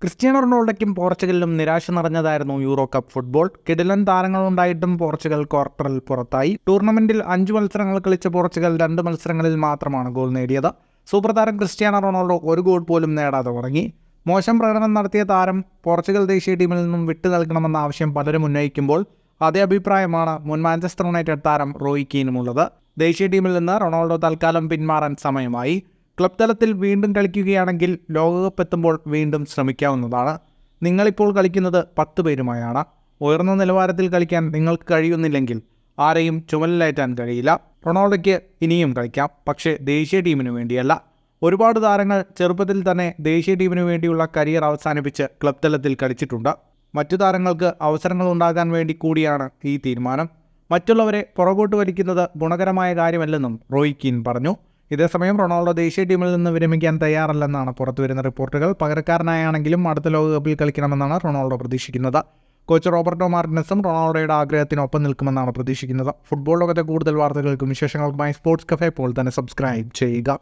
Cristiano റൊണാൾഡോയ്ക്കും പോർച്ചുഗലിലും നിരാശ നിറഞ്ഞതായിരുന്നു euro cup football. കിടിലൻ താരങ്ങളുണ്ടായിട്ടും പോർച്ചുഗൽ ക്വാർട്ടറിൽ പുറത്തായി. ടൂർണമെന്റിൽ 5 മത്സരങ്ങൾ കളിച്ച പോർച്ചുഗൽ 2 മത്സരങ്ങളിൽ മാത്രമാണ് ഗോൾ നേടിയത്. സൂപ്പർ താരം ക്രിസ്ത്യാനോ റൊണാൾഡോ ഒരു ഗോൾ പോലും നേടാതെ തുടങ്ങി. മോശം പ്രകടനം നടത്തിയ താരം പോർച്ചുഗൽ ദേശീയ ടീമിൽ നിന്നും വിട്ടു നൽകണമെന്ന ആവശ്യം പലരും ഉന്നയിക്കുമ്പോൾ അതേ അഭിപ്രായമാണ് മുൻ മാഞ്ചസ്റ്റർ യുണൈറ്റഡ് താരം റോയ് കീനുമുള്ളത്. ദേശീയ ടീമിൽ നിന്ന് റൊണാൾഡോ തൽക്കാലം പിന്മാറാൻ സമയമായി. ക്ലബ് തലത്തിൽ വീണ്ടും കളിക്കുകയാണെങ്കിൽ ലോകകപ്പ് എത്തുമ്പോൾ വീണ്ടും ശ്രമിക്കാവുന്നതാണ്. നിങ്ങളിപ്പോൾ കളിക്കുന്നത് 10 പേരുമായാണ്. ഉയർന്ന നിലവാരത്തിൽ കളിക്കാൻ നിങ്ങൾക്ക് കഴിയുന്നില്ലെങ്കിൽ ആരെയും ചുമലിലേറ്റാൻ കഴിയില്ല. റൊണാൾഡോയ്ക്ക് ഇനിയും കളിക്കാം, പക്ഷേ ദേശീയ ടീമിനു വേണ്ടിയല്ല. ഒരുപാട് താരങ്ങൾ ചെറുപ്പത്തിൽ തന്നെ ദേശീയ ടീമിനു വേണ്ടിയുള്ള കരിയർ അവസാനിപ്പിച്ച് ക്ലബ് തലത്തിൽ കളിച്ചിട്ടുണ്ട്. മറ്റു താരങ്ങൾക്ക് അവസരങ്ങൾ ഉണ്ടാകാൻ വേണ്ടി കൂടിയാണ് ഈ തീരുമാനം. മറ്റുള്ളവരെ പുറകോട്ട് വലിക്കുന്നത് ഗുണകരമായ കാര്യമല്ലെന്നും റോയ് കീൻ പറഞ്ഞു. ഇതേസമയം റൊണാൾഡോ ദേശീയ ടീമിൽ നിന്ന് വിരമിക്കാൻ തയ്യാറല്ലെന്നാണ് പുറത്തുവരുന്ന റിപ്പോർട്ടുകൾ. പകരക്കാരനായാണെങ്കിലും അടുത്ത ലോകകപ്പിൽ കളിക്കണമെന്നാണ് റൊണാൾഡോ പ്രതീക്ഷിക്കുന്നത്. കോച്ച് റോബർട്ടോ മാർട്ടിനസും റൊണാൾഡോയുടെ ആഗ്രഹത്തിനൊപ്പം നിൽക്കുമെന്നാണ് പ്രതീക്ഷിക്കുന്നത്. ഫുട്ബോൾ ലോകത്തെ കൂടുതൽ വാർത്തകൾക്കും വിശേഷങ്ങൾക്കുമായി സ്പോർട്സ് കഫേ ഇപ്പോൾ തന്നെ സബ്സ്ക്രൈബ് ചെയ്യുക.